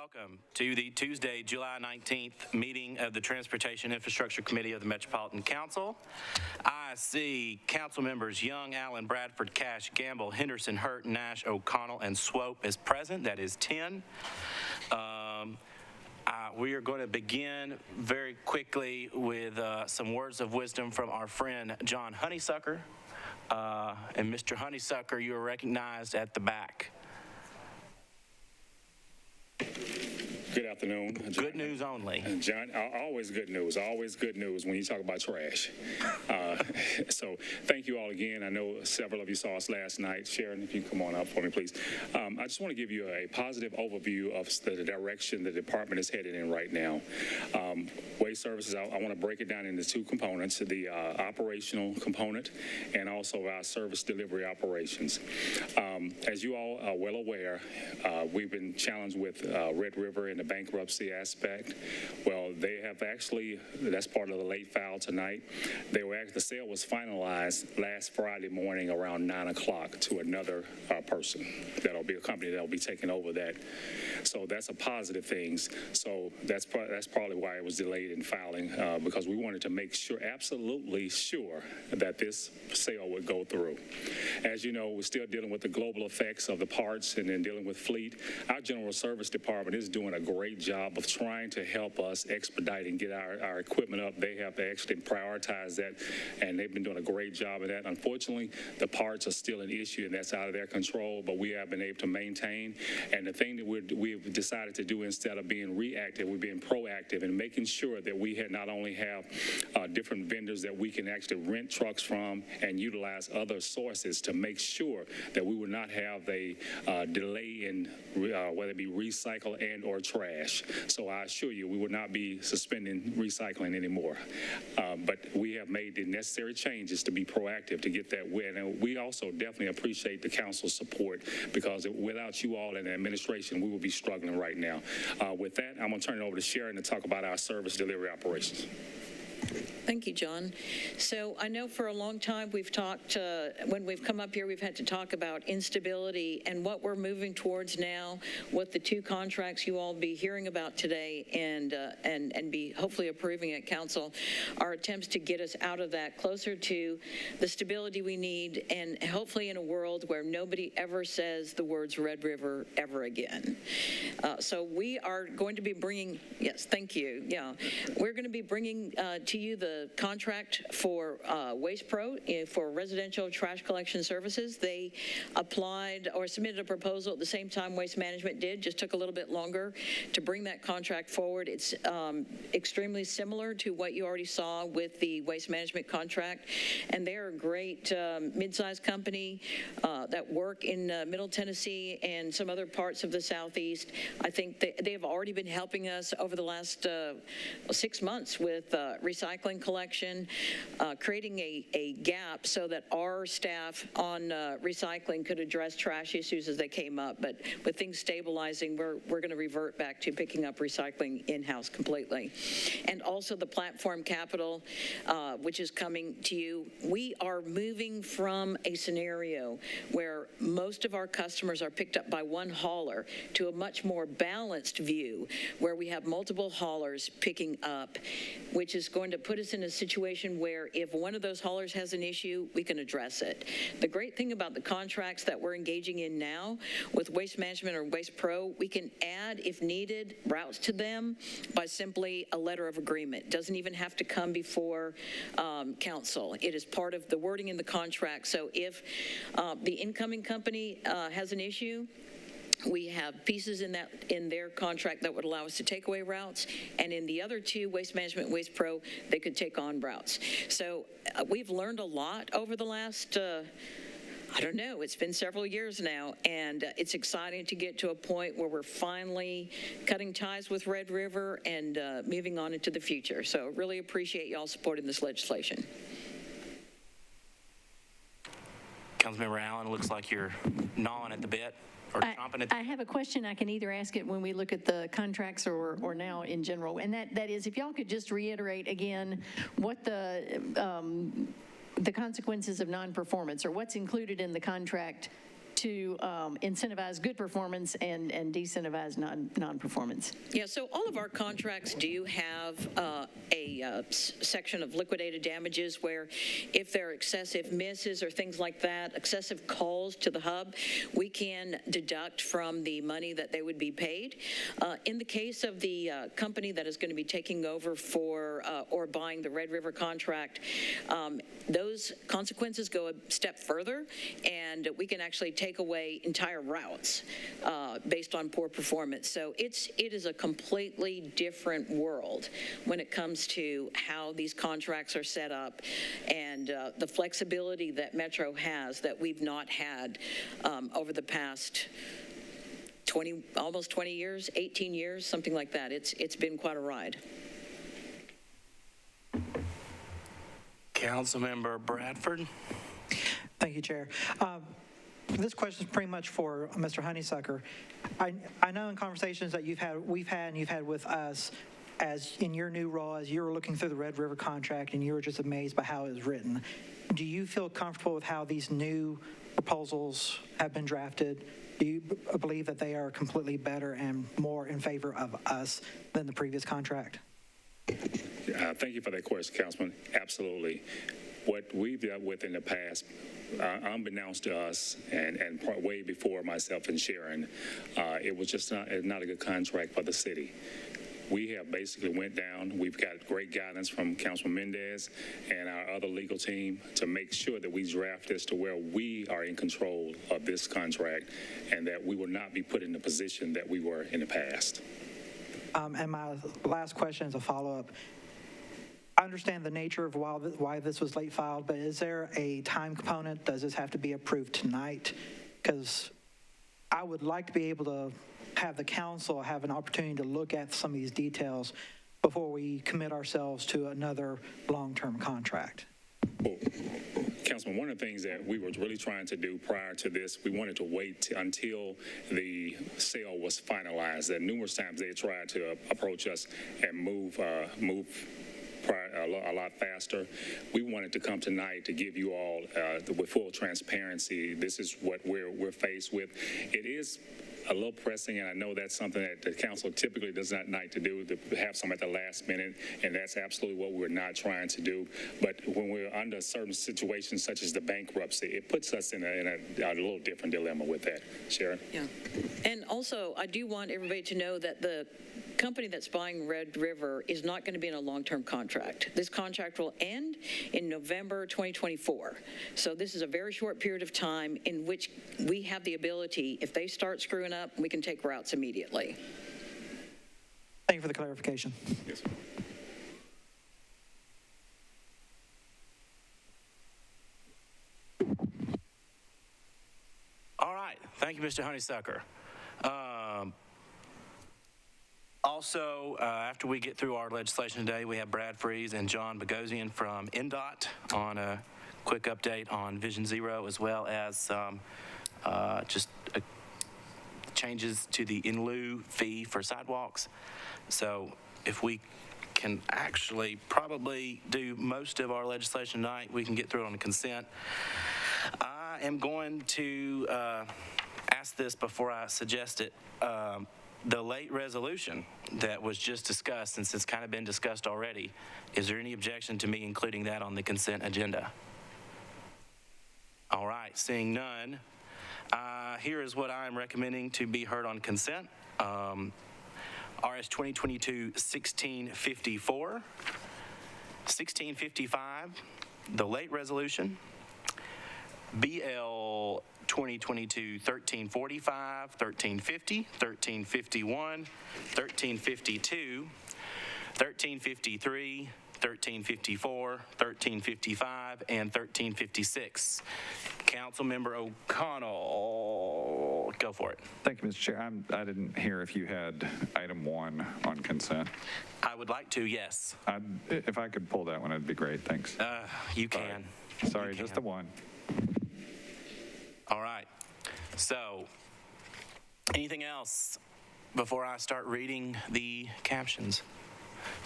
Welcome to the Tuesday, July 19th meeting of the Transportation Infrastructure Committee of the Metropolitan Council. I see council members Young, Allen, Bradford, Cash, Gamble, Henderson, Hurt, Nash, O'Connell, and Swope is present. That is 10. We are going to begin very quickly with some words of wisdom from our friend John Honeysucker. And Mr. Honeysucker, you are recognized at the back. Good afternoon. John. Good news only. John, always good news when you talk about trash. So thank you all again. I know several of you saw us last night. Sharon, if you come on up for me, please. I just want to give you a positive overview of the direction the department is headed in right now. Waste services, I want to break it down into two components, the operational component and also our service delivery operations. As you all are well aware, we've been challenged with Red River and the bankruptcy aspect. Well, they have actually, that's part of the late file tonight. The sale was finalized last Friday morning around 9 o'clock to another person. That'll be a company that'll be taking over that. So that's a positive thing. So that's probably why it was delayed in filing, because we wanted to make sure, absolutely sure, that this sale would go through. As you know, we're still dealing with the global effects of the parts and then dealing with fleet. Our general service department is doing a great job of trying to help us expedite and get our equipment up. They have actually prioritized that, and they've been doing a great job of that. Unfortunately, the parts are still an issue, and that's out of their control, but we have been able to maintain. And the thing that we've decided to do, instead of being reactive, we're being proactive and making sure that we not only have different vendors that we can actually rent trucks from and utilize other sources to make sure that we would not have a delay in whether it be recycle and or trash. So I assure you, we will not be suspending recycling anymore. But we have made the necessary changes to be proactive to get that win. And we also definitely appreciate the council's support, because without you all in the administration, we will be struggling right now. With that, I'm going to turn it over to Sharon to talk about our service delivery operations. Thank you, John. So I know for a long time we've talked, when we've come up here, we've had to talk about instability, and what we're moving towards now with the two contracts you all be hearing about today and be hopefully approving at council are attempts to get us out of that, closer to the stability we need, and hopefully in a world where nobody ever says the words Red River ever again. So we are going to be bringing, yes, thank you, yeah. We're going to be bringing to you the contract for Waste Pro for residential trash collection services. They applied or submitted a proposal at the same time Waste Management did, just took a little bit longer to bring that contract forward. It's extremely similar to what you already saw with the Waste Management contract, and they're a great mid-sized company that work in Middle Tennessee and some other parts of the Southeast. I think they have already been helping us over the last 6 months with recycling collection, creating a gap so that our staff on recycling could address trash issues as they came up. But with things stabilizing, we're going to revert back to picking up recycling in-house completely. And also the platform capital, which is coming to you. We are moving from a scenario where most of our customers are picked up by one hauler to a much more balanced view where we have multiple haulers picking up, which is going to put us in a situation where if one of those haulers has an issue, we can address it. The great thing about the contracts that we're engaging in now with Waste Management or Waste Pro, we can add, if needed, routes to them by simply a letter of agreement. It doesn't even have to come before council. It is part of the wording in the contract. So if the incoming company has an issue, we have pieces in their contract that would allow us to take away routes, and in the other two, Waste Management, Waste Pro, they could take on routes. So we've learned a lot over the last I don't know, it's been several years now, and it's exciting to get to a point where we're finally cutting ties with Red River and moving on into the future. So really appreciate y'all supporting this legislation. Councilmember Allen, looks like you're gnawing at the bit. I have a question. I can either ask it when we look at the contracts or now in general, and that is, if y'all could just reiterate again what the consequences of non-performance, or what's included in the contract to incentivize good performance and de-incentivize non-performance. Yeah, so all of our contracts do have a section of liquidated damages where if there are excessive misses or things like that, excessive calls to the hub, we can deduct from the money that they would be paid. In the case of the company that is going to be taking over for or buying the Red River contract, those consequences go a step further, and we can actually take away entire routes based on poor performance. So it is a completely different world when it comes to how these contracts are set up and the flexibility that Metro has that we've not had over the past almost 20 years, 18 years, something like that. It's been quite a ride. Councilmember Bradford. Thank you, Chair. This question is pretty much for Mr. Honeysucker. I know in conversations that we've had with us, as in your new role, as you were looking through the Red River contract and you were just amazed by how it was written, do you feel comfortable with how these new proposals have been drafted? Do you believe that they are completely better and more in favor of us than the previous contract? Thank you for that question, Councilman. Absolutely. What we've dealt with in the past, unbeknownst to us and way before myself and Sharon, it was just not a good contract for the city. We have basically went down. We've got great guidance from Councilman Mendez and our other legal team to make sure that we draft this to where we are in control of this contract and that we will not be put in the position that we were in the past. And my last question is a follow-up. I understand the nature of why this was late filed, but is there a time component? Does this have to be approved tonight? Because I would like to be able to have the council have an opportunity to look at some of these details before we commit ourselves to another long-term contract. Well, Councilman, one of the things that we were really trying to do prior to this, we wanted to wait until the sale was finalized. That numerous times they tried to approach us and move a lot faster. We wanted to come tonight to give you all with full transparency. This is what we're faced with. It is a little pressing, and I know that's something that the council typically does not like to do, to have some at the last minute, and that's absolutely what we're not trying to do. But when we're under certain situations such as the bankruptcy, it puts us in a little different dilemma with that. Sharon? Yeah. And also, I do want everybody to know that the company that's buying Red River is not going to be in a long-term contract. This contract will end in November 2024. So this is a very short period of time in which we have the ability, if they start screwing up, we can take routes immediately. Thank you for the clarification. Yes, sir. All right. Thank you, Mr. Honeysucker. Also, after we get through our legislation today, we have Brad Freeze and John Bogosian from NDOT on a quick update on Vision Zero, as well as some changes to the in lieu fee for sidewalks. So if we can actually probably do most of our legislation tonight, we can get through it on the consent. I am going to ask this before I suggest it. The late resolution that was just discussed, since it's kind of been discussed already, is there any objection to me including that on the consent agenda? All right, seeing none, here is what I am recommending to be heard on consent. RS 2022-1654, 1655, the late resolution, BL 2022-1345, 1350, 1351, 1352, 1353, 1354, 1355, and 1356. Councilmember O'Connell, go for it. Thank you, Mr. Chair. I didn't hear if you had item 1 on consent. I would like to, yes. If I could pull that one, it'd be great. Thanks. You can. Sorry, You just can. the one. All right. So, anything else before I start reading the captions?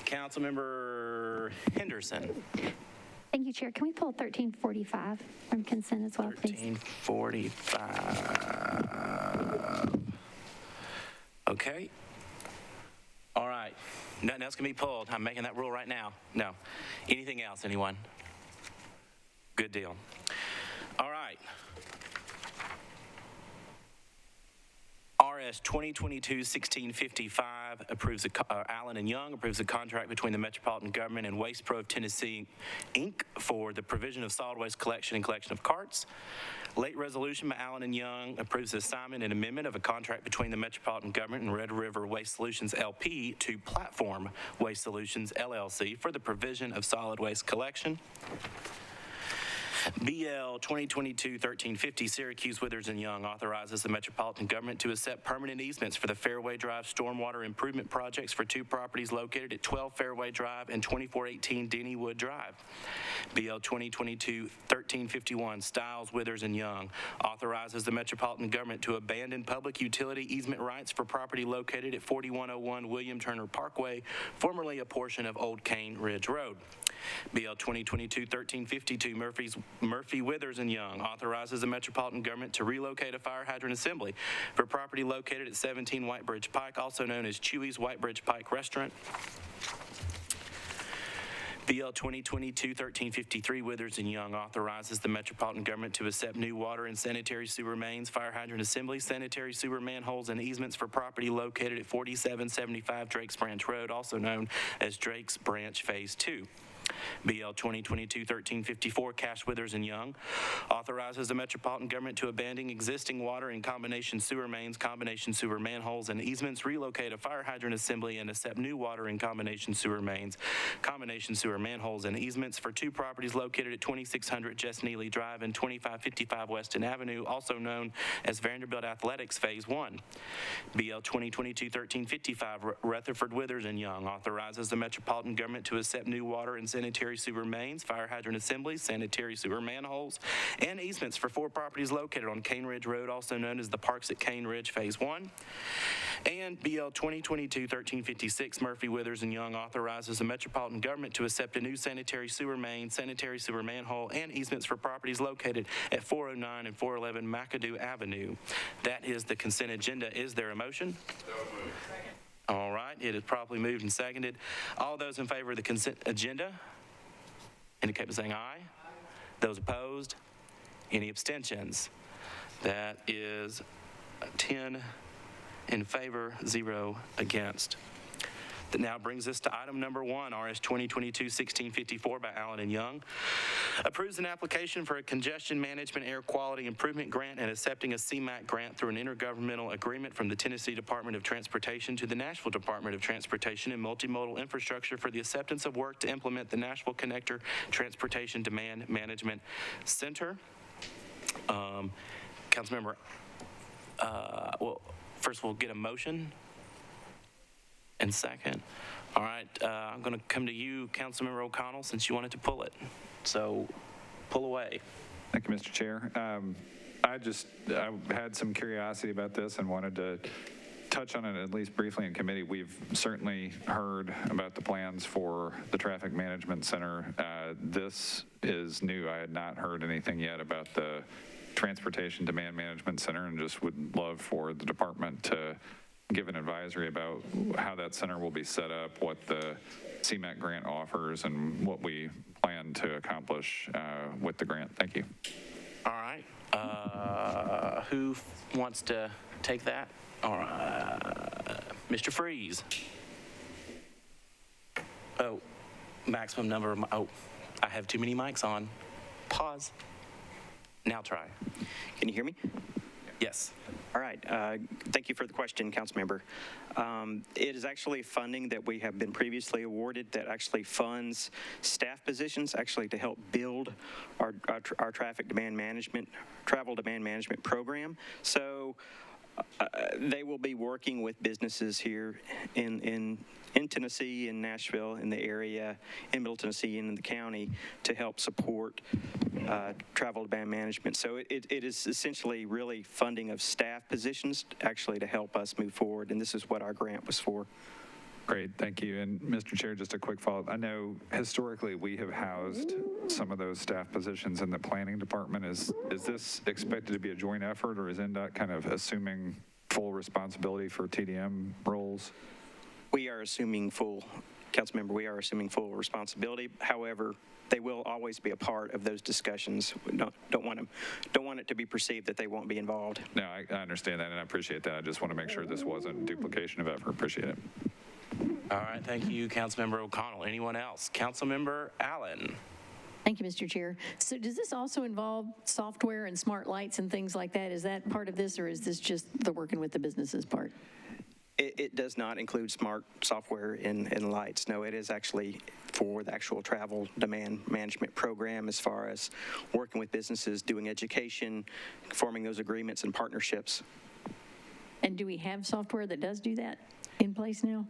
Councilmember Henderson. Thank you, Chair. Can we pull 1345 from consent as well, please? 1345. Okay. All right. Nothing else can be pulled. I'm making that rule right now. No. Anything else, anyone? Good deal. All right. RS 2022-1655 approves Allen and Young approves a contract between the Metropolitan Government and Waste Pro of Tennessee, Inc. for the provision of solid waste collection and collection of carts. Late resolution by Allen and Young approves the assignment and amendment of a contract between the Metropolitan Government and Red River Waste Solutions LP to Platform Waste Solutions LLC for the provision of solid waste collection. BL 2022-1350, Syracuse Withers and Young authorizes the Metropolitan Government to accept permanent easements for the Fairway Drive stormwater improvement projects for two properties located at 12 Fairway Drive and 2418 Dennywood Drive. BL 2022-1351, Stiles Withers and Young authorizes the Metropolitan Government to abandon public utility easement rights for property located at 4101 William Turner Parkway, formerly a portion of Old Cane Ridge Road. BL 2022-1352, Murphy Withers and Young authorizes the Metropolitan Government to relocate a fire hydrant assembly for property located at 17 Whitebridge Pike, also known as Chewy's Whitebridge Pike Restaurant. BL 2022-1353, Withers and Young authorizes the Metropolitan Government to accept new water and sanitary sewer mains, fire hydrant assemblies, sanitary sewer manholes, and easements for property located at 4775 Drakes Branch Road, also known as Drakes Branch Phase 2. BL 2022-1354, Cash Withers and Young authorizes the Metropolitan Government to abandon existing water and combination sewer mains, combination sewer manholes, and easements, relocate a fire hydrant assembly, and accept new water and combination sewer mains, combination sewer manholes, and easements for two properties located at 2600 Jess Neely Drive and 2555 Weston Avenue, also known as Vanderbilt Athletics Phase 1. BL 2022-1355, Rutherford Withers and Young authorizes the Metropolitan Government to accept new water and sanitary sewer mains, fire hydrant assemblies, sanitary sewer manholes, and easements for four properties located on Cane Ridge Road, also known as the Parks at Cane Ridge Phase 1. And BL 2022-1356, Murphy Withers and Young authorizes the Metropolitan Government to accept a new sanitary sewer main, sanitary sewer manhole, and easements for properties located at 409 and 411 McAdoo Avenue. That is the consent agenda. Is there a motion? All right, it is properly moved and seconded. All those in favor of the consent agenda indicate by saying aye. Those opposed, any abstentions? That is 10 in favor, 0 against. That now brings us to item number 1, RS 2022-1654 by Allen and Young. Approves an application for a congestion management air quality improvement grant and accepting a CMAQ grant through an intergovernmental agreement from the Tennessee Department of Transportation to the Nashville Department of Transportation and Multimodal Infrastructure for the acceptance of work to implement the Nashville Connector Transportation Demand Management Center. Councilmember, well, first we'll get a motion. And second. All right, I'm going to come to you, Councilmember O'Connell, since you wanted to pull it. So pull away. Thank you, Mr. Chair. I had some curiosity about this and wanted to touch on it at least briefly in committee. We've certainly heard about the plans for the Traffic Management Center. This is new. I had not heard anything yet about the Transportation Demand Management Center and just would love for the department to give an advisory about how that center will be set up, what the CMAQ grant offers, and what we plan to accomplish with the grant. Thank you. All right. Who wants to take that? All right. Mr. Freeze. Oh, maximum number of, I have too many mics on. Pause. Now try. Can you hear me? Yes. All right. Thank you for the question, Councilmember. It is actually funding that we have been previously awarded that actually funds staff positions actually to help build our traffic demand management, travel demand management program. So they will be working with businesses here in Tennessee, in Nashville, in the area, in Middle Tennessee, and in the county to help support travel demand management. So it is essentially really funding of staff positions actually to help us move forward, and this is what our grant was for. Great, thank you. And Mr. Chair, just a quick follow-up. I know historically we have housed some of those staff positions in the planning department. Is this expected to be a joint effort, or is NDOT kind of assuming full responsibility for TDM roles? We are assuming full, Councilmember, we are assuming full responsibility. However, they will always be a part of those discussions. We don't want it to be perceived that they won't be involved. No, I understand that, and I appreciate that. I just want to make sure this wasn't duplication of effort. Appreciate it. All right, thank you, Councilmember O'Connell. Anyone else? Councilmember Allen. Thank you, Mr. Chair. So does this also involve software and smart lights and things like that? Is that part of this, or is this just the working with the businesses part? It does not include smart software in lights. No, it is actually for the actual travel demand management program as far as working with businesses, doing education, forming those agreements and partnerships. And do we have software that does do that in place now?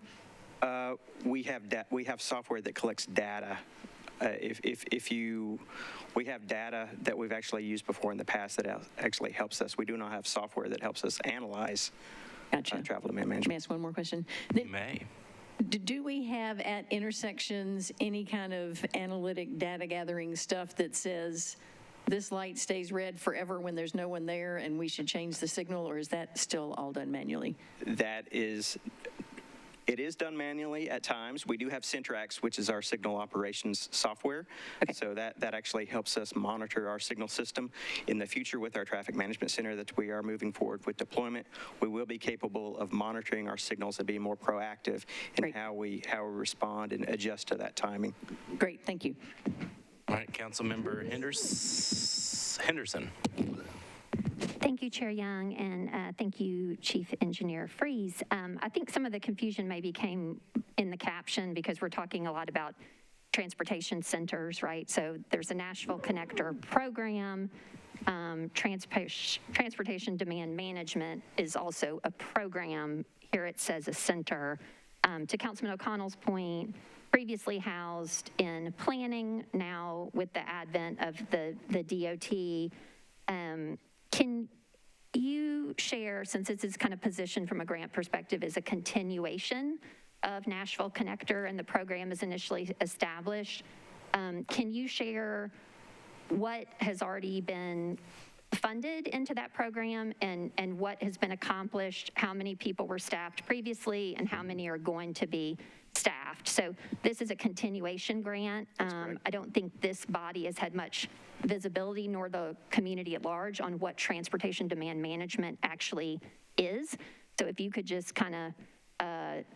We have software that collects data. We have data that we've actually used before in the past that actually helps us. We do not have software that helps us analyze travel demand management. Let me ask one more question. You may. Do we have at intersections any kind of analytic data gathering stuff that says this light stays red forever when there's no one there and we should change the signal, or is that still all done manually? It is done manually at times. We do have Centrax, which is our signal operations software. Okay. So that actually helps us monitor our signal system. In the future, with our traffic management center that we are moving forward with deployment, we will be capable of monitoring our signals and being more proactive in Great. how we respond and adjust to that timing. Great, thank you. All right, Councilmember Henderson. Thank you, Chair Young, and thank you, Chief Engineer Freeze. I think some of the confusion maybe came in the caption because we're talking a lot about transportation centers, right? So there's a Nashville Connector program. Transportation demand management is also a program. Here it says a center. To Councilman O'Connell's point, previously housed in planning, now with the advent of the DOT, can you share, since this is kind of positioned from a grant perspective as a continuation of Nashville Connector and the program is initially established, can you share what has already been funded into that program and what has been accomplished, how many people were staffed previously, and how many are going to be staffed? So this is a continuation grant. I don't think this body has had much visibility, nor the community at large, on what transportation demand management actually is. So if you could just kind of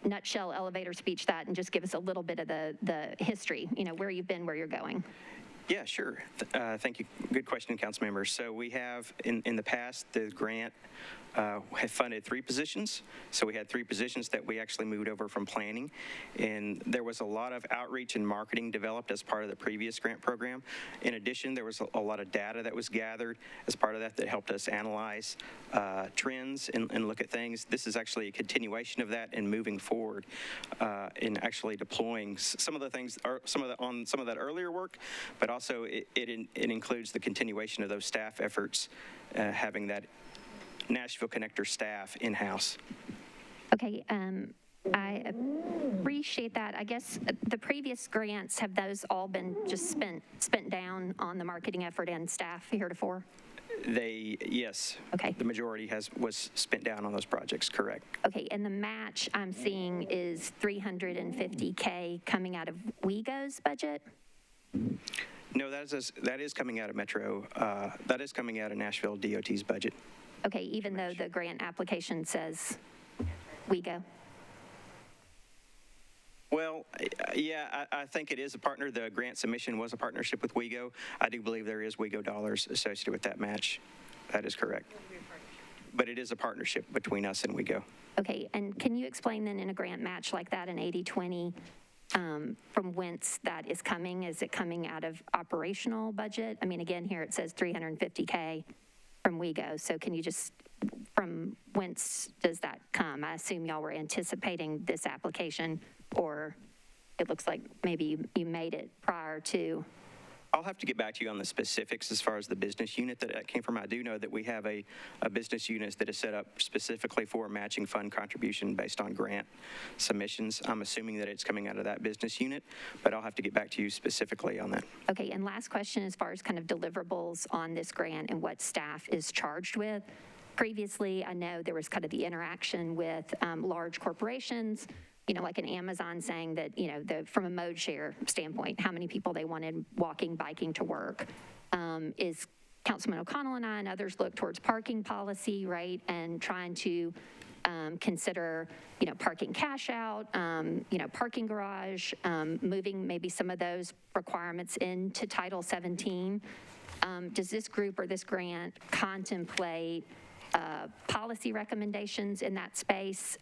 nutshell elevator speech that and just give us a little bit of the history, where you've been, where you're going. Yeah, sure. Thank you. Good question, council members. So we have, in the past, the grant have funded 3 positions. So we had 3 positions that we actually moved over from planning. And there was a lot of outreach and marketing developed as part of the previous grant program. In addition, there was a lot of data that was gathered as part of that helped us analyze trends and look at things. This is actually a continuation of that and moving forward in actually deploying some of the things, some of that earlier work, but also it includes the continuation of those staff efforts, having that Nashville Connector staff in-house. Okay, I appreciate that. I guess the previous grants, have those all been just spent down on the marketing effort and staff heretofore? Yes. Okay. The majority was spent down on those projects, correct. Okay, and the match I'm seeing is $350K coming out of WEGO's budget? No, that is coming out of Metro. That is coming out of Nashville DOT's budget. Okay, even though the grant application says WEGO? Well, yeah, I think it is a partner. The grant submission was a partnership with WEGO. I do believe there is WEGO dollars associated with that match. That is correct. But it is a partnership between us and WEGO. Okay, and can you explain then in a grant match like that, an 80-20, from whence that is coming? Is it coming out of operational budget? I mean, again, here it says $350K from WEGO. So can you just, from whence does that come? I assume y'all were anticipating this application, or it looks like maybe you made it prior to I'll have to get back to you on the specifics as far as the business unit that came from. I do know that we have a business unit that is set up specifically for matching fund contribution based on grant submissions. I'm assuming that it's coming out of that business unit, but I'll have to get back to you specifically on that. Okay, and last question as far as kind of deliverables on this grant and what staff is charged with. Previously, I know there was kind of the interaction with large corporations, like an Amazon saying that, from a mode share standpoint, how many people they wanted walking, biking to work. Is Councilman O'Connell and I and others look towards parking policy, right? And trying to consider, parking cash out, parking garage, moving maybe some of those requirements into Title 17. Does this group or this grant contemplate policy recommendations in that space?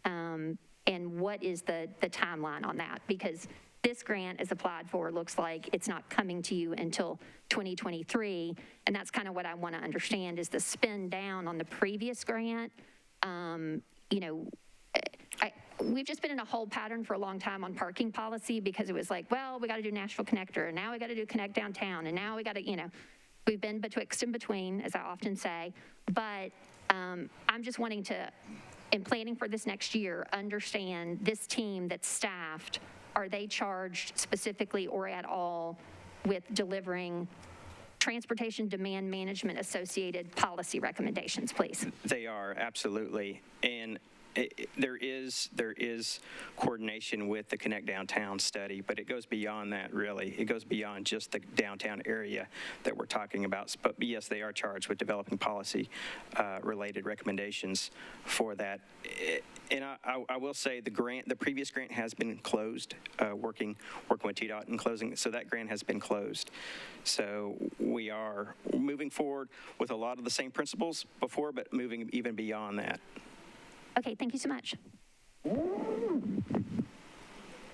And what is the timeline on that? Because this grant is applied for, looks like it's not coming to you until 2023, and that's kind of what I want to understand is the spend down on the previous grant. We've just been in a hold pattern for a long time on parking policy because it was like, well, we got to do Nashville Connector, and now we got to do Connect Downtown, and now we got to, we've been betwixt and between, as I often say, but I'm just wanting to, in planning for this next year, understand this team that's staffed, are they charged specifically or at all with delivering transportation demand management associated policy recommendations, please? They are, absolutely. And there is coordination with the Connect Downtown study, but it goes beyond that, really. It goes beyond just the downtown area that we're talking about. But yes, they are charged with developing policy related recommendations for that. And I will say the previous grant has been closed, working with TDOT and closing, so that grant has been closed. So we are moving forward with a lot of the same principles before, but moving even beyond that. Okay, thank you so much.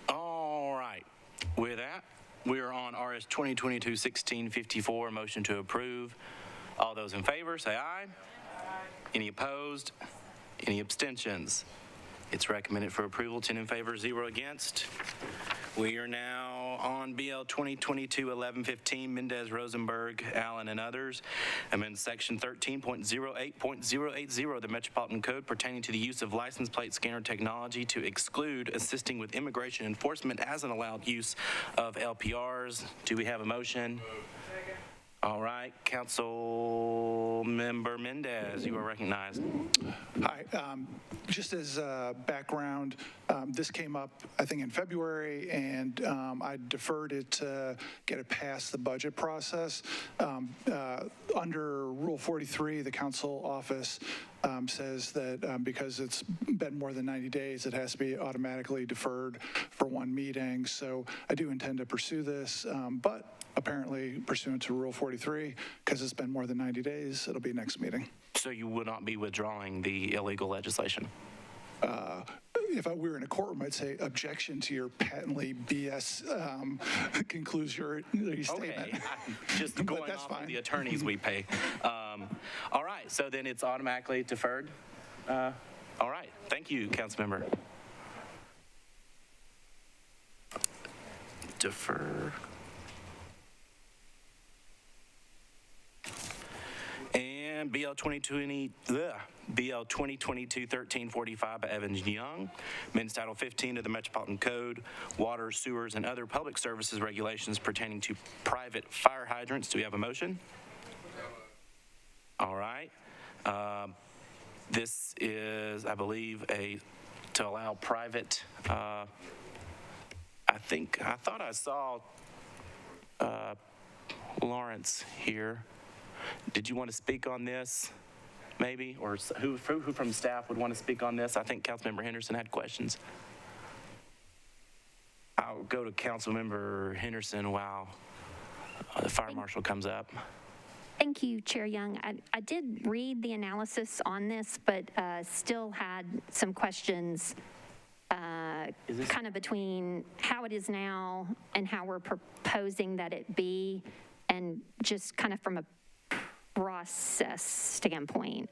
All right. With that, we are on RS 2022-1654, motion to approve. All those in favor, say aye. Any opposed? Any abstentions? It's recommended for approval, 10 in favor, 0 against. We are now on BL 2022-1115, Mendez, Rosenberg, Allen, and others. Amend Section 13.08.080 of the Metropolitan Code pertaining to the use of license plate scanner technology to exclude assisting with immigration enforcement as an allowed use of LPRs. Do we have a motion? All right, Council Member Mendez, you are recognized. Hi, just as background, this came up, I think, in February, and I deferred it to get it past the budget process. Under Rule 43, the council office says that because it's been more than 90 days, it has to be automatically deferred for one meeting. So I do intend to pursue this, but apparently pursuant to Rule 43, because it's been more than 90 days, it'll be next meeting. So you would not be withdrawing the illegal legislation? If we were in a courtroom, I'd say objection to your patently BS conclusory statement. Okay, just going off of the attorneys we pay. All right, so then it's automatically deferred? All right, thank you, Councilmember. Defer. And BL 2022-1345 by Evans Young, amends Title 15 of the Metropolitan Code, water, sewers, and other public services regulations pertaining to private fire hydrants. Do we have a motion? All right. This is, I believe, to allow private, I thought I saw Lawrence here. Did you want to speak on this, maybe? Or who from staff would want to speak on this? I think Councilmember Henderson had questions. I'll go to Councilmember Henderson while the fire marshal comes up. Thank you, Chair Young. I did read the analysis on this, but still had some questions kind of between how it is now and how we're proposing that it be, and just kind of from a process standpoint.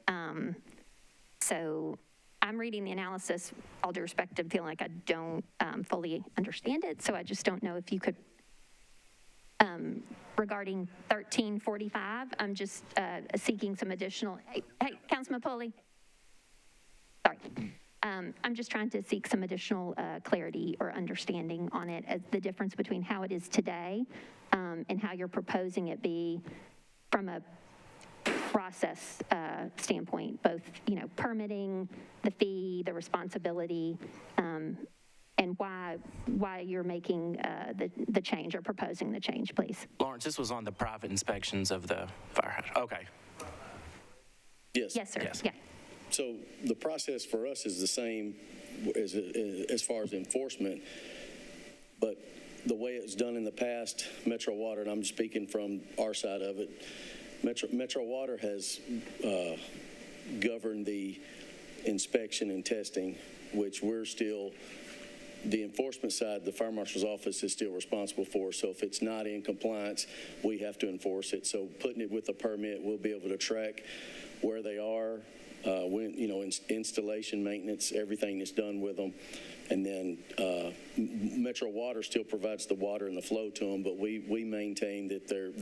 So I'm reading the analysis, all due respect, to feeling like I don't fully understand it, so I just don't know if you could regarding 1345. I'm just seeking some additional, hey, Councilman Pulley. Sorry. I'm just trying to seek some additional clarity or understanding on it, as the difference between how it is today and how you're proposing it be from a process standpoint, both, permitting, the fee, the responsibility, and why you're making the change or proposing the change, please. Lawrence, this was on the private inspections of the fire hydrant. Okay. Yes. Yes, sir. Yes. Yeah. So the process for us is the same as far as enforcement, but the way it's done in the past, Metro Water, and I'm speaking from our side of it, Metro Water has governed the inspection and testing, which we're still, the enforcement side, the fire marshal's office is still responsible for. So if it's not in compliance, we have to enforce it. So putting it with a permit, we'll be able to track where they are, when, installation, maintenance, everything that's done with them. And then Metro Water still provides the water and the flow to them, but we maintain that they're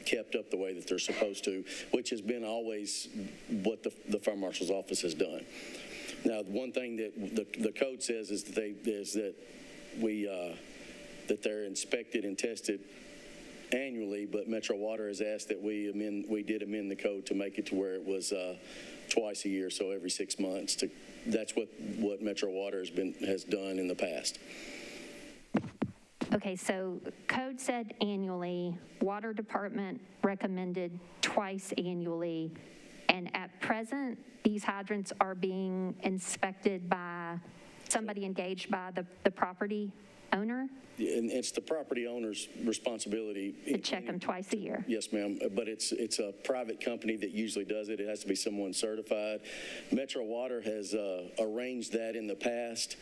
kept up the way that they're supposed to, which has been always what the fire marshal's office has done. Now, one thing that the code says is that they're inspected and tested annually, but Metro Water has asked that we did amend the code to make it to where it was twice a year, so every 6 months. That's what Metro Water has done in the past. Okay, so code said annually, water department recommended twice annually, and at present, these hydrants are being inspected by somebody engaged by the property owner? And it's the property owner's responsibility To check them twice a year? Yes, ma'am, but it's a private company that usually does it. It has to be someone certified. Metro Water has arranged that in the past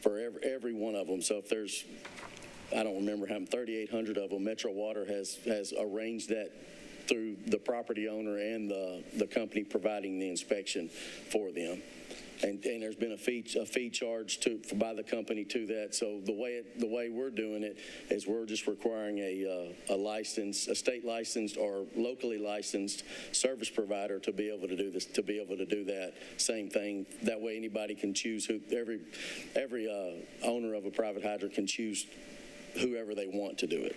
for every one of them. So if there's, I don't remember how many, 3,800 of them, Metro Water has arranged that through the property owner and the company providing the inspection for them. And there's been a fee charged by the company to that. So the way we're doing it is we're just requiring a state licensed or locally licensed service provider to be able to do this, to be able to do that same thing. That way anybody can choose every owner of a private hydrant can choose whoever they want to do it.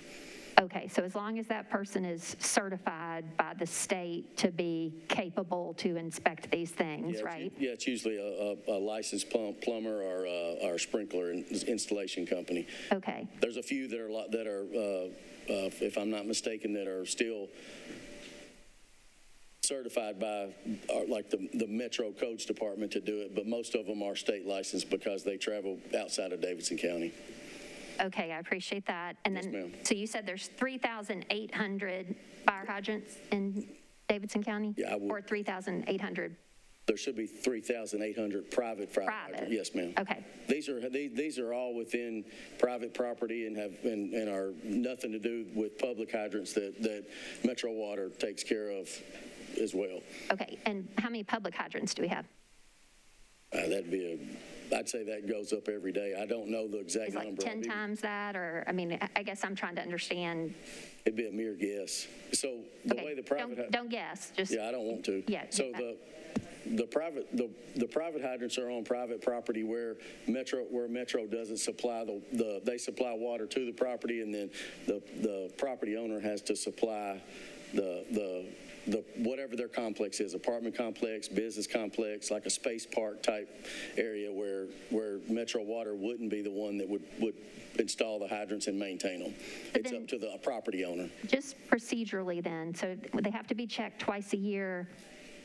Okay, so as long as that person is certified by the state to be capable to inspect these things, right? It's usually a licensed plumber or sprinkler installation company. Okay. There's a few that are if I'm not mistaken, that are still certified by like the Metro Codes Department to do it, but most of them are state licensed because they travel outside of Davidson County. Okay, I appreciate that. And then, ma'am. so you said there's 3,800 fire hydrants in Davidson County? Yeah, or 3,800? There should be 3,800 private fire hydrants. Yes, ma'am. Okay. These are all within private property and are nothing to do with public hydrants that Metro Water takes care of as well. Okay, and how many public hydrants do we have? I'd say that goes up every day. I don't know the exact Is number. like 10 times that, or, I mean, I guess I'm trying to understand. It'd be a mere guess. So the way the private... Don't guess, just... Yeah, I don't want to. Yeah. So the private hydrants are on private property where Metro doesn't supply they supply water to the property, and then the property owner has to supply the whatever their complex is, apartment complex, business complex, like a space park type area where Metro Water wouldn't be the one that would install the hydrants and maintain them. It's up to the property owner. Just procedurally then, so they have to be checked twice a year.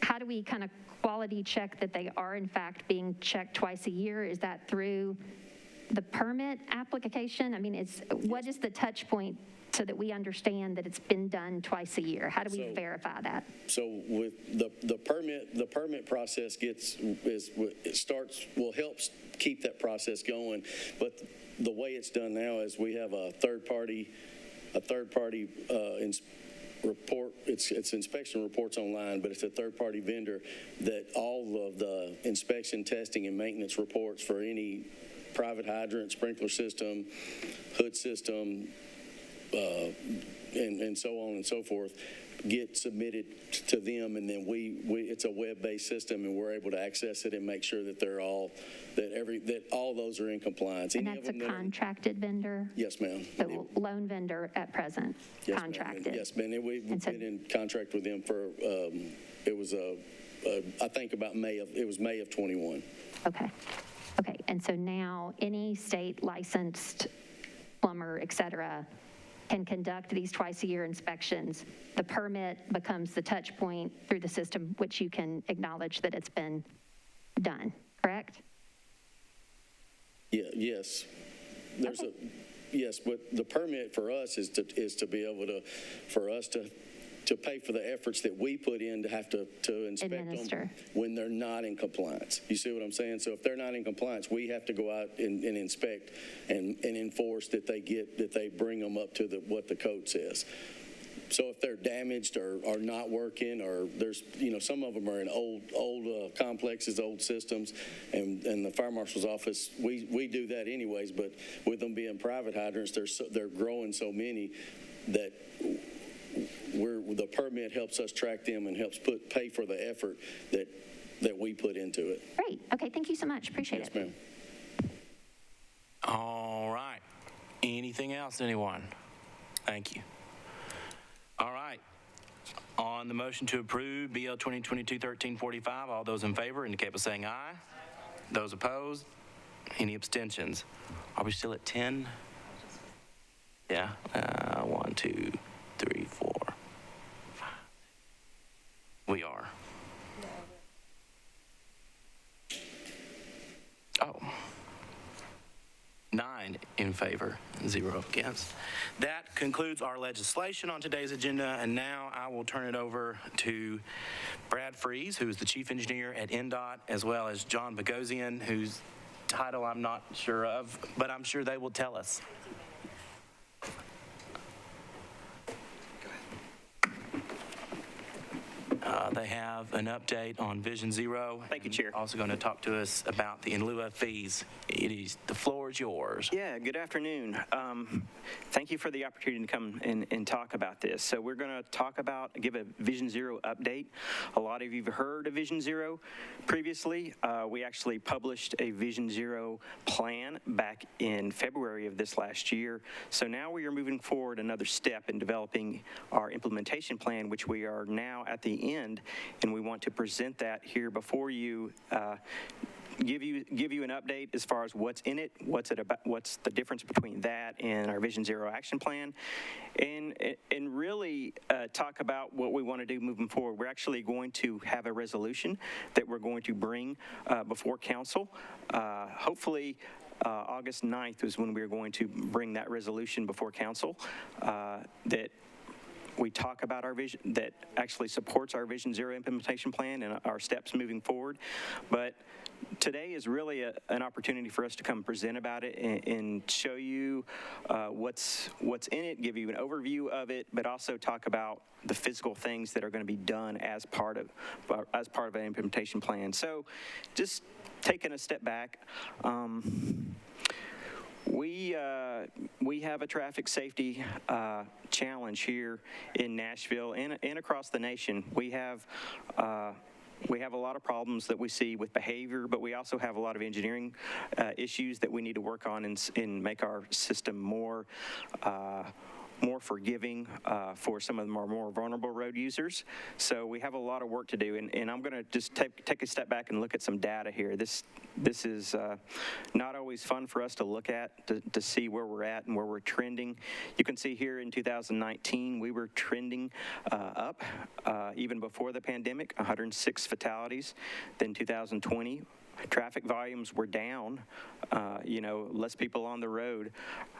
How do we kind of quality check that they are in fact being checked twice a year? Is that through the permit application? I mean, what is the touch point so that we understand that it's been done twice a year? How do we verify that? So with the permit process helps keep that process going. But the way it's done now is we have a third party report. It's inspection reports online, but it's a third party vendor that all of the inspection, testing, and maintenance reports for any private hydrant, sprinkler system, hood system, and so on and so forth, get submitted to them, and then it's a web-based system, and we're able to access it and make sure that they're all that all those are in compliance. And that's a contracted vendor? Yes, ma'am. So loan vendor at present, Yes, contracted? Ma'am. Yes, ma'am. And we've been in contract with them for it was I think about May of 21. Okay. And so now any state licensed plumber, et cetera, can conduct these twice-a-year inspections. The permit becomes the touch point through the system, which you can acknowledge that it's been done, correct? Yeah, yes. There's Okay. Yes, but the permit for us is to be able for us to pay for the efforts that we put in to have to inspect Administer. them when they're not in compliance. You see what I'm saying? So if they're not in compliance, we have to go out and inspect and enforce that they bring them up to what the code says. So if they're damaged or not working, or there's, some of them are in old complexes, old systems, and the fire marshal's office, we do that anyways, but with them being private hydrants, they're growing so many that the permit helps us track them and helps pay for the effort that we put into it. Great. Okay, thank you so much. Appreciate it. Yes, ma'am. All right. Anything else, anyone? Thank you. All right. On the motion to approve BL 2022-1345, all those in favor indicate by saying aye. Those opposed? Any abstentions? Are we still at 10? Yeah. 1, 2, 3, 4, 5. We are. Oh. 9 in favor, 0 against. That concludes our legislation on today's agenda, and now I will turn it over to Brad Freeze, who is the chief engineer at NDOT, as well as John Bogosian, whose title I'm not sure of, but I'm sure they will tell us. They have an update on Vision Zero. Thank you, Chair. Also going to talk to us about the in lieu of fees. The floor is yours. Yeah, good afternoon. Thank you for the opportunity to come and talk about this. So we're going to give a Vision Zero update. A lot of you have heard of Vision Zero previously. We actually published a Vision Zero plan back in February of this last year. So now we are moving forward another step in developing our implementation plan, which we are now at the end, and we want to present that here before you, give you an update as far as what's in it, what's the difference between that and our Vision Zero action plan, and really talk about what we want to do moving forward. We're actually going to have a resolution that we're going to bring before council. Hopefully, August 9th is when we're going to bring that resolution before council that we talk about our vision, that actually supports our Vision Zero implementation plan and our steps moving forward. But today is really an opportunity for us to come present about it and show you what's in it, give you an overview of it, but also talk about the physical things that are going to be done as part of an implementation plan. So just taking a step back, we have a traffic safety challenge here in Nashville and across the nation. We have a lot of problems that we see with behavior, but we also have a lot of engineering issues that we need to work on and make our system more forgiving for some of our more vulnerable road users. So we have a lot of work to do, and I'm going to just take a step back and look at some data here. This is not always fun for us to look at, to see where we're at and where we're trending. You can see here in 2019, we were trending up, even before the pandemic, 106 fatalities. Then 2020, traffic volumes were down, less people on the road,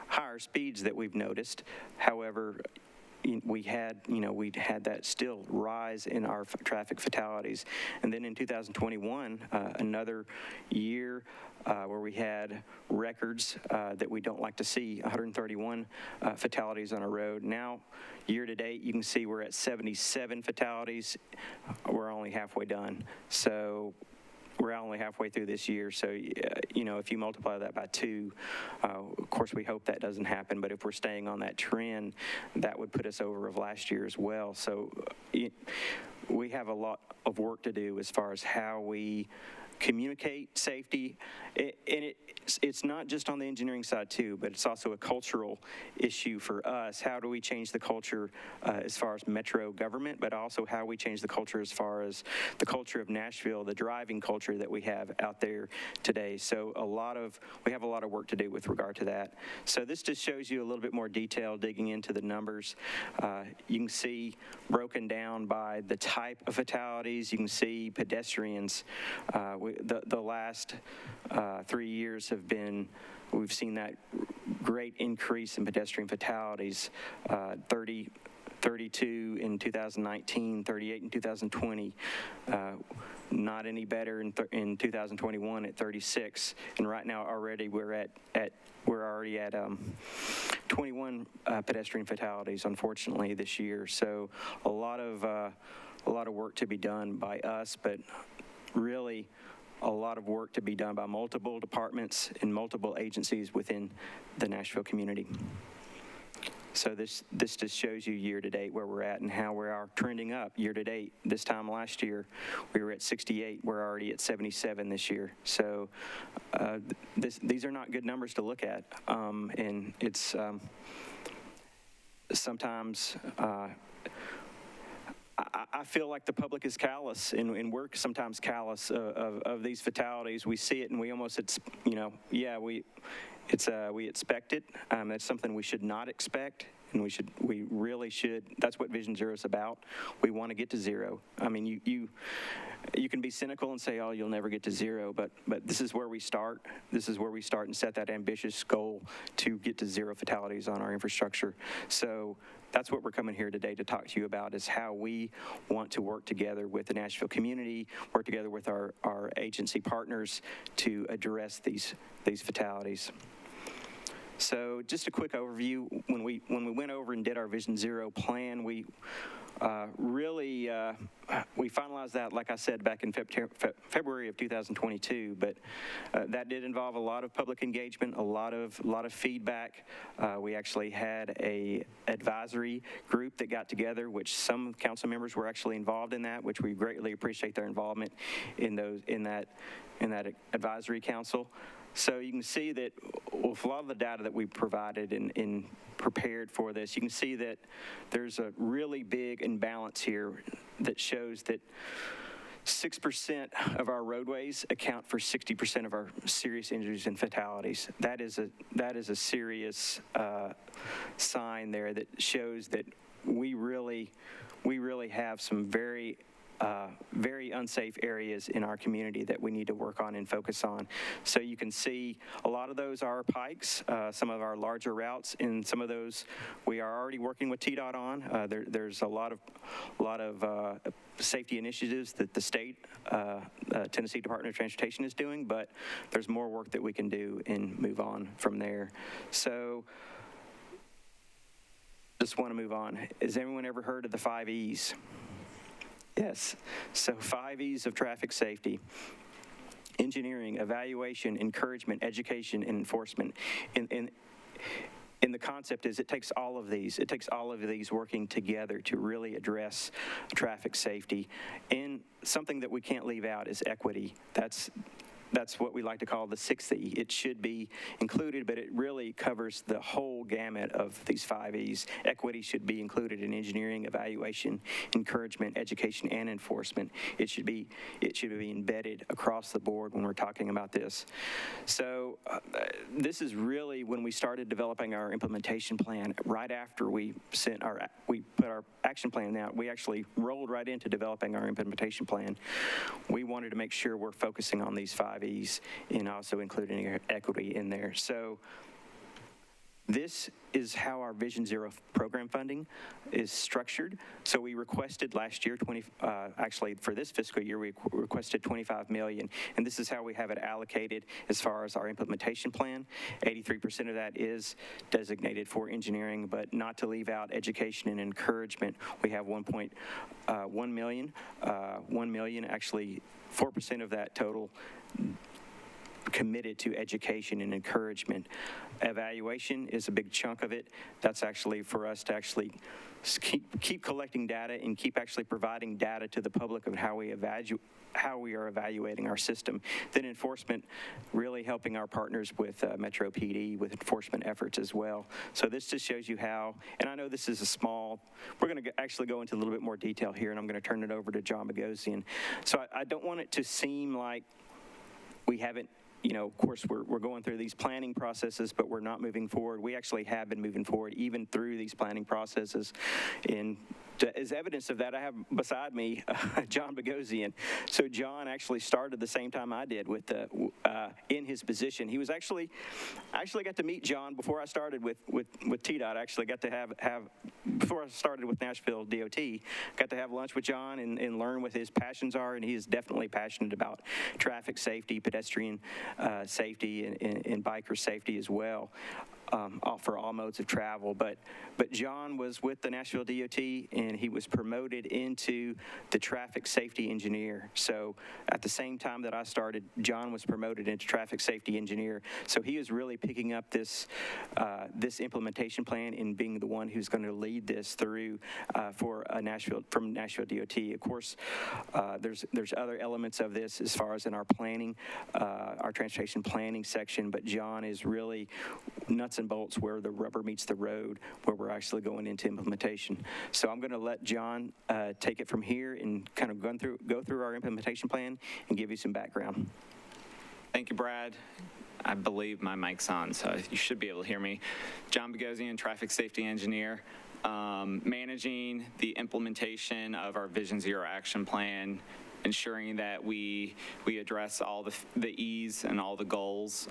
higher speeds that we've noticed. However, we had that still rise in our traffic fatalities. And then in 2021, another year where we had records that we don't like to see, 131 fatalities on a road. Now, year to date, you can see we're at 77 fatalities. We're only halfway done. So we're only halfway through this year, so, if you multiply that by 2, of course, we hope that doesn't happen, but if we're staying on that trend, that would put us over of last year as well. So we have a lot of work to do as far as how we communicate safety, and it's not just on the engineering side too, but it's also a cultural issue for us. How do we change the culture as far as metro government, but also how we change the culture as far as the culture of Nashville, the driving culture that we have out there today. So we have a lot of work to do with regard to that. So this just shows you a little bit more detail digging into the numbers. You can see broken down by the type of fatalities. You can see pedestrians. The last 3 years we've seen that great increase in pedestrian fatalities, 32 in 2019, 38 in 2020, not any better in 2021 at 36, and right now already we're already at 21 pedestrian fatalities, unfortunately, this year. So a lot of work to be done by us, but really a lot of work to be done by multiple departments and multiple agencies within the Nashville community. So this just shows you year to date where we're at and how we are trending up year to date. This time last year, we were at 68. We're already at 77 this year. So these are not good numbers to look at. And it's sometimes I feel like the public is callous, and we're sometimes callous of these fatalities. We see it, and we almost, we expect it. That's something we should not expect, and we really should. That's what Vision Zero is about. We want to get to zero. I mean, you can be cynical and say, oh, you'll never get to zero, but this is where we start. This is where we start and set that ambitious goal to get to zero fatalities on our infrastructure. So that's what we're coming here today to talk to you about, is how we want to work together with the Nashville community, work together with our agency partners to address these fatalities. So just a quick overview. When we went over and did our Vision Zero plan, we finalized that, like I said, back in February of 2022, but that did involve a lot of public engagement, a lot of feedback. We actually had a advisory group that got together, which some council members were actually involved in that, which we greatly appreciate their involvement in that advisory council. So you can see that with a lot of the data that we provided and prepared for this, you can see that there's a really big imbalance here that shows that 6% of our roadways account for 60% of our serious injuries and fatalities. That is a serious sign there that shows that we really have some very unsafe areas in our community that we need to work on and focus on. So you can see a lot of those are pikes, some of our larger routes, and some of those we are already working with TDOT on. There's a lot of safety initiatives that the state, Tennessee Department of Transportation is doing, but there's more work that we can do and move on from there. So just want to move on. Has anyone ever heard of the 5 E's? Yes. So 5 E's of traffic safety: engineering, evaluation, encouragement, education, and enforcement. And the concept is it takes all of these. It takes all of these working together to really address traffic safety. And something that we can't leave out is equity. That's what we like to call the 6th E. It should be included, but it really covers the whole gamut of these 5 E's. Equity should be included in engineering, evaluation, encouragement, education, and enforcement. It should be embedded across the board when we're talking about this. So this is really when we started developing our implementation plan. Right after we put our action plan out, we actually rolled right into developing our implementation plan. We wanted to make sure we're focusing on these 5 E's and also including equity in there. So This is how our Vision Zero program funding is structured. So we requested last year, actually for this fiscal year, we requested $25 million, and this is how we have it allocated as far as our implementation plan. 83% of that is designated for engineering, but not to leave out education and encouragement. We have 1.1 million. 1 million, actually 4% of that total committed to education and encouragement. Evaluation is a big chunk of it. That's actually for us to actually keep collecting data and keep actually providing data to the public of how we are evaluating our system. Then enforcement, really helping our partners with Metro PD with enforcement efforts as well. So this just shows you how, and I know this is a small, we're going to actually go into a little bit more detail here, and I'm going to turn it over to John Bogosian. So I don't want it to seem like we haven't, of course, we're going through these planning processes, but we're not moving forward. We actually have been moving forward even through these planning processes. As evidence of that, I have beside me John Bogosian. So John actually started the same time I did with in his position. He was I actually got to meet John before I started with TDOT. I actually got to have before I started with Nashville DOT, got to have lunch with John and learn what his passions are, and he is definitely passionate about traffic safety, pedestrian safety, and biker safety as well. For all modes of travel, but John was with the Nashville DOT, and he was promoted into the traffic safety engineer. So at the same time that I started, John was promoted into traffic safety engineer. So he is really picking up this implementation plan and being the one who's going to lead this through from Nashville DOT. Of course, there's other elements of this as far as in our planning, our transportation planning section, but John is really nuts and bolts where the rubber meets the road, where we're actually going into implementation. So I'm going to let John take it from here and kind of go through our implementation plan and give you some background. Thank you, Brad. I believe my mic's on, so you should be able to hear me. John Bogosian, traffic safety engineer, managing the implementation of our Vision Zero action plan, ensuring that we address all the E's and all the goals,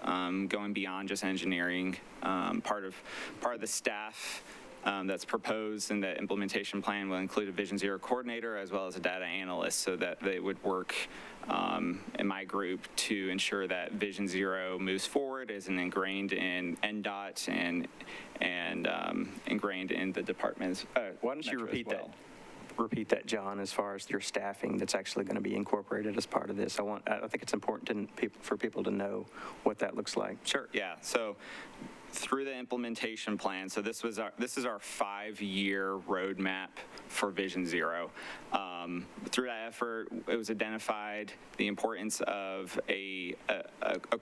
going beyond just engineering. Part of the staff that's proposed in the implementation plan will include a Vision Zero coordinator as well as a data analyst, so that they would work in my group to ensure that Vision Zero moves forward, is ingrained in NDOT and ingrained in the departments. Why don't you repeat that? Repeat that, John, as far as your staffing that's actually going to be incorporated as part of this. I think it's important for people to know what that looks like. Sure, yeah. So through the implementation plan, so this is our 5-year roadmap for Vision Zero. Through that effort, it was identified the importance of a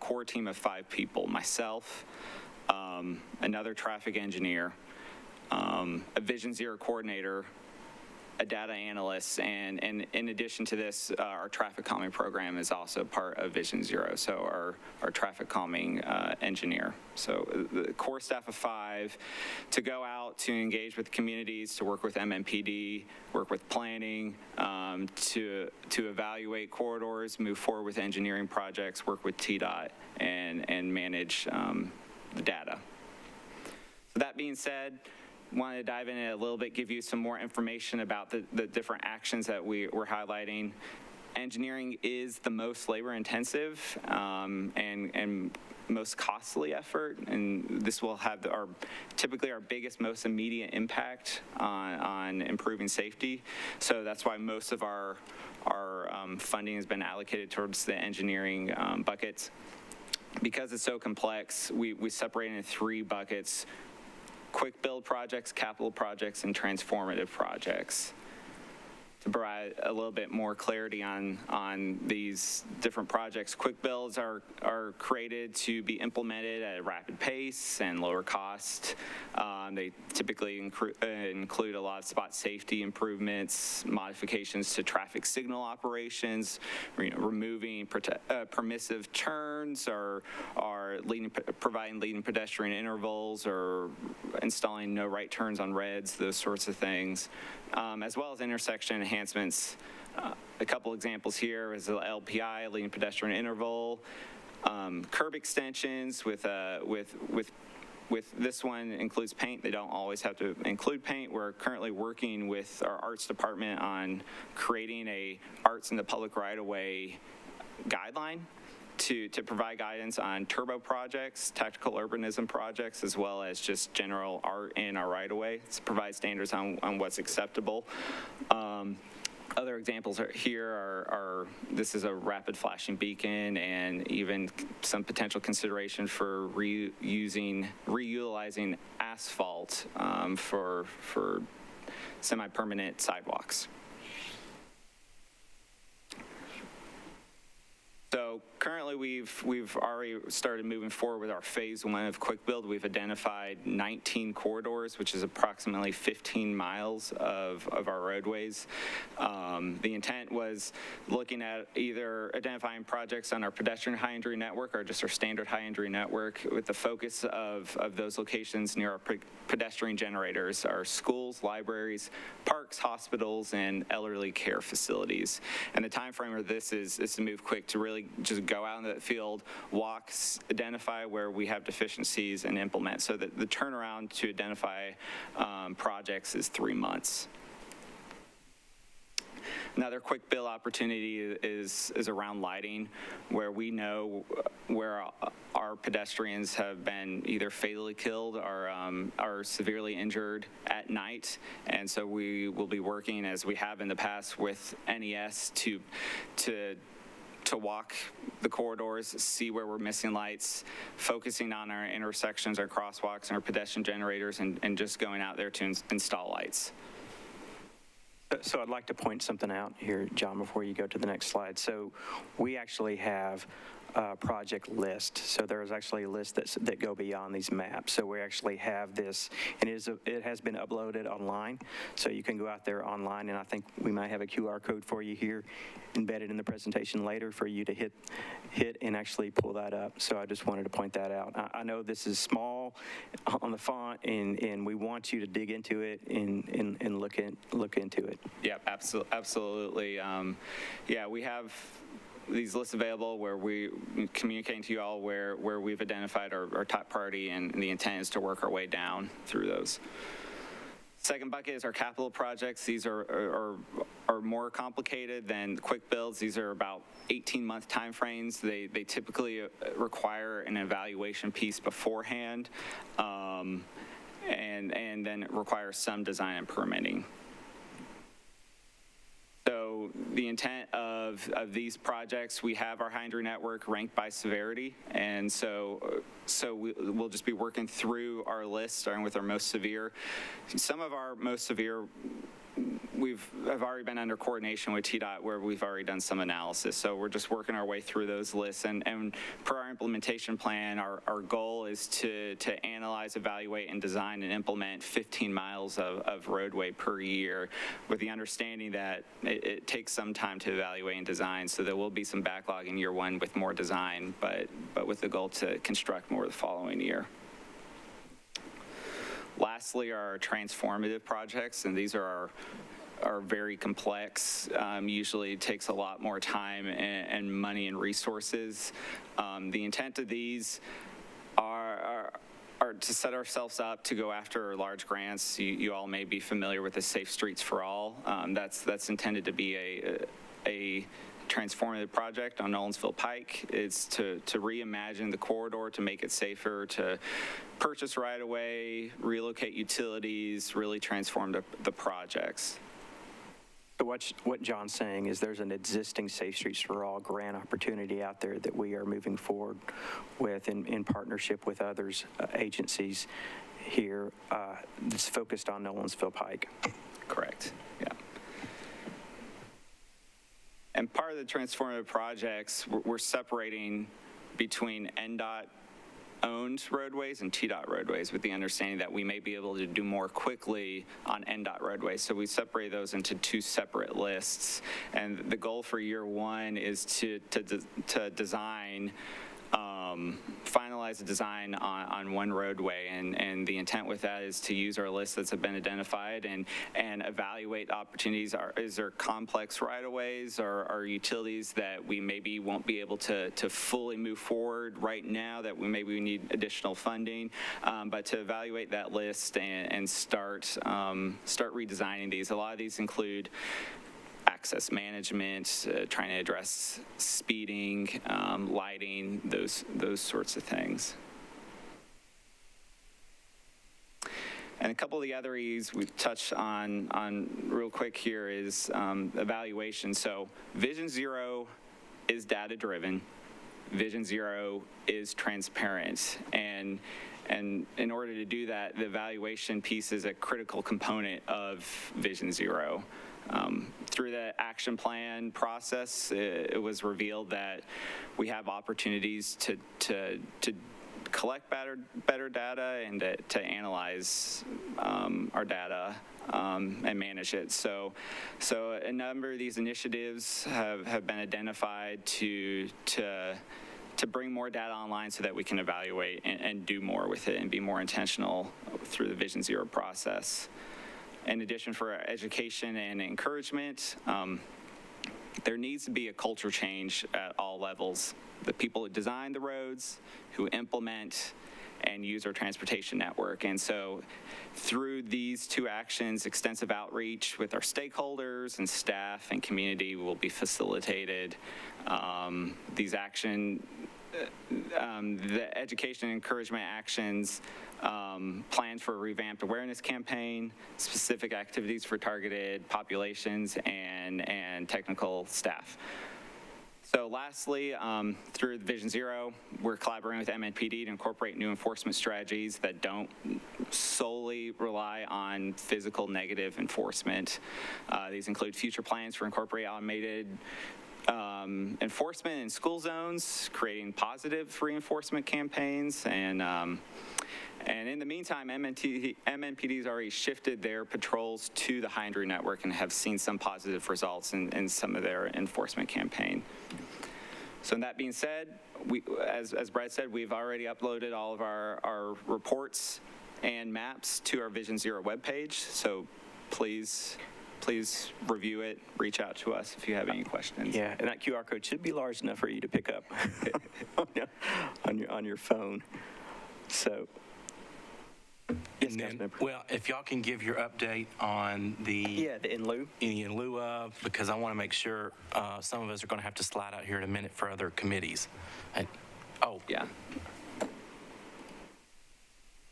core team of 5 people: myself, another traffic engineer, a Vision Zero coordinator, a data analyst, and in addition to this, our traffic calming program is also part of Vision Zero, so our traffic calming engineer. So the core staff of 5 to go out to engage with communities, to work with MMPD, work with planning, to evaluate corridors, move forward with engineering projects, work with TDOT, and manage the data. So that being said, wanted to dive in a little bit, give you some more information about the different actions that we're highlighting. Engineering is the most labor intensive and most costly effort, and this will have typically our biggest, most immediate impact on improving safety. So that's why most of our funding has been allocated towards the engineering buckets. Because it's so complex, we separate it into 3 buckets: quick build projects, capital projects, and transformative projects. To provide a little bit more clarity on these different projects, quick builds are created to be implemented at a rapid pace and lower cost. They typically include a lot of spot safety improvements, modifications to traffic signal operations, removing permissive turns, or providing leading pedestrian intervals, or installing no right turns on reds, those sorts of things, as well as intersection enhancements. A couple examples here is the LPI, leading pedestrian interval, curb extensions with with this one, it includes paint. They don't always have to include paint. We're currently working with our arts department on creating a arts in the public right-of-way guideline to provide guidance on turbo projects, tactical urbanism projects, as well as just general art in our right-of-way to provide standards on what's acceptable. Other examples here are this is a rapid flashing beacon, and even some potential consideration for reutilizing asphalt for semi-permanent sidewalks. So currently, we've already started moving forward with our phase 1 of Quick Build. We've identified 19 corridors, which is approximately 15 miles of our roadways. The intent was looking at either identifying projects on our pedestrian high injury network or just our standard high injury network, with the focus of those locations near our pedestrian generators, our schools, libraries, parks, hospitals, and elderly care facilities. And the time frame of this is to move quick, to really just go out in the field, walk, identify where we have deficiencies, and implement. So that the turnaround to identify projects is 3 months. Another quick build opportunity is around lighting, where we know where our pedestrians have been either fatally killed or are severely injured at night. And so we will be working, as we have in the past, with NES to walk the corridors, see where we're missing lights, focusing on our intersections, our crosswalks, and our pedestrian generators, and just going out there to install lights. So I'd like to point something out here, John, before you go to the next slide. So we actually have a project list. So there is actually a list that go beyond these maps. So we actually have this, and it has been uploaded online. So you can go out there online, and I think we might have a QR code for you here embedded in the presentation later for you to hit and actually pull that up. So I just wanted to point that out. I know this is small on the font, and we want you to dig into it and look into it. Yeah, absolutely. Yeah, we have these lists available where we communicating to you all where we've identified our top priority, and the intent is to work our way down through those. Second bucket is our capital projects. These are more complicated than quick builds. These are about 18-month timeframes. They typically require an evaluation piece beforehand, and then it requires some design and permitting. So the intent of these projects, we have our high injury network ranked by severity, and so we'll just be working through our list, starting with our most severe. Some of our most severe, have already been under coordination with TDOT, where we've already done some analysis. So we're just working our way through those lists, and per our implementation plan, our goal is to analyze, evaluate, and design and implement 15 miles of roadway per year, with the understanding that it takes some time to evaluate and design. So there will be some backlog in year 1 with more design, but with the goal to construct more the following year. Lastly, our transformative projects, and these are very complex. Usually takes a lot more time and money and resources. The intent of these are to set ourselves up to go after large grants. You all may be familiar with the Safe Streets for All. That's intended to be a transformative project on Nolensville Pike. It's to reimagine the corridor, to make it safer, to purchase right-of-way, relocate utilities, really transform the projects. So what John's saying is there's an existing Safe Streets for All grant opportunity out there that we are moving forward with in partnership with others, agencies here that's focused on Nolensville Pike. Correct, yeah. And part of the transformative projects, we're separating between NDOT-owned roadways and TDOT roadways, with the understanding that we may be able to do more quickly on NDOT roadways. So we separate those into 2 separate lists. And the goal for year 1 is to design finalize a design on one roadway, and the intent with that is to use our list that's been identified and evaluate opportunities. Is there complex right-of-ways or utilities that we maybe won't be able to fully move forward right now, that we need additional funding, but to evaluate that list and start redesigning these. A lot of these include access management, trying to address speeding, lighting, those sorts of things. And a couple of the other E's we've touched on real quick here is evaluation. So Vision Zero is data-driven. Vision Zero is transparent. And in order to do that, the evaluation piece is a critical component of Vision Zero. Through the action plan process, it was revealed that we have opportunities to collect better data and to analyze our data and manage it. So a number of these initiatives have been identified to bring more data online so that we can evaluate and do more with it and be more intentional through the Vision Zero process. In addition, for education and encouragement, there needs to be a culture change at all levels. The people who design the roads, who implement and use our transportation network. And so through these two actions, extensive outreach with our stakeholders and staff and community will be facilitated. These the education and encouragement actions, plans for a revamped awareness campaign, specific activities for targeted populations and technical staff. So lastly, through Vision Zero, we're collaborating with MNPD to incorporate new enforcement strategies that don't solely rely on physical negative enforcement. These include future plans for incorporating automated enforcement in school zones, creating positive reinforcement campaigns, and in the meantime, MNPD's already shifted their patrols to the high injury network and have seen some positive results in some of their enforcement campaign. So that being said, as Brad said, we've already uploaded all of our reports and maps to our Vision Zero webpage. So please review it, reach out to us if you have any questions. Yeah, and that QR code should be large enough for you to pick up on your phone. So, yes, well, if y'all can give your update on the in lieu of, because I want to make sure some of us are going to have to slide out here in a minute for other committees. Yeah.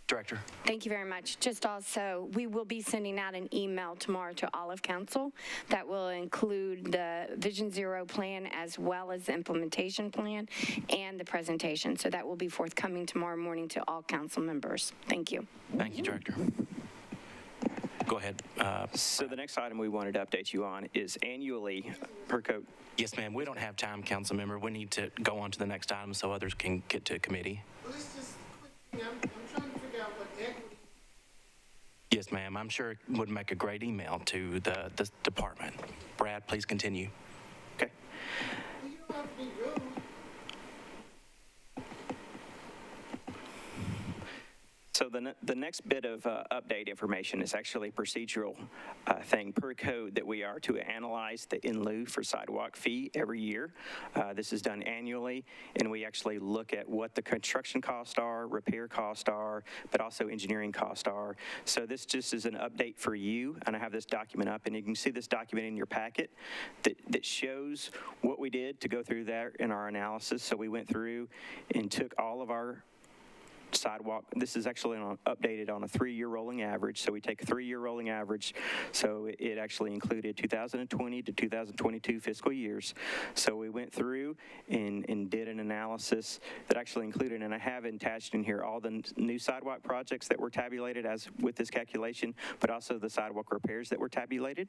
Director. Thank you very much. Just also, we will be sending out an email tomorrow to all of council that will include the Vision Zero plan as well as the implementation plan and the presentation. So that will be forthcoming tomorrow morning to all council members. Thank you. Thank you, Director. Go ahead. So the next item we wanted to update you on is annually per code. Yes, ma'am. We don't have time, council member. We need to go on to the next item so others can get to committee. Well, it's just a quick thing. I'm trying to figure out what equity. Yes, ma'am. I'm sure it would make a great email to the department. Brad, please continue. Okay. Well, you don't have to be rude. So the next bit of update information is actually a procedural thing per code that we are to analyze the in lieu for sidewalk fee every year. This is done annually, and we actually look at what the construction costs are, repair costs are, but also engineering costs are. So this just is an update for you, and I have this document up, and you can see this document in your packet that shows what we did to go through that in our analysis. So we went through and took all of our sidewalk. This is actually updated on a 3-year rolling average. So we take a 3-year rolling average. So it actually included 2020 to 2022 fiscal years. So we went through and did an analysis that actually included, and I have attached in here all the new sidewalk projects that were tabulated as with this calculation, but also the sidewalk repairs that were tabulated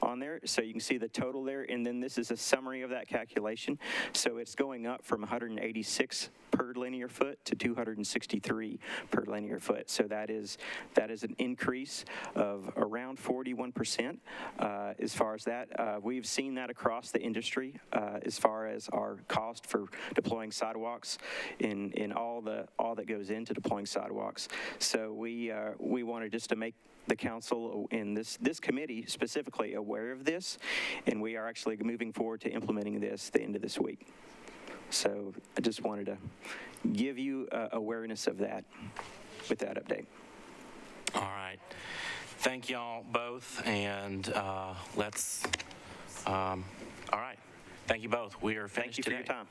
on there. So you can see the total there, and then this is a summary of that calculation. So it's going up from 186 per linear foot to 263 per linear foot. So that is an increase of around 41% as far as that. We've seen that across the industry as far as our cost for deploying sidewalks in all that goes into deploying sidewalks. So we wanted just to make the council and this committee specifically aware of this, and we are actually moving forward to implementing this the end of this week. So I just wanted to give you awareness of that with that update. All right. Thank y'all both, and all right. Thank you both. We are finished Thank you for today. your time.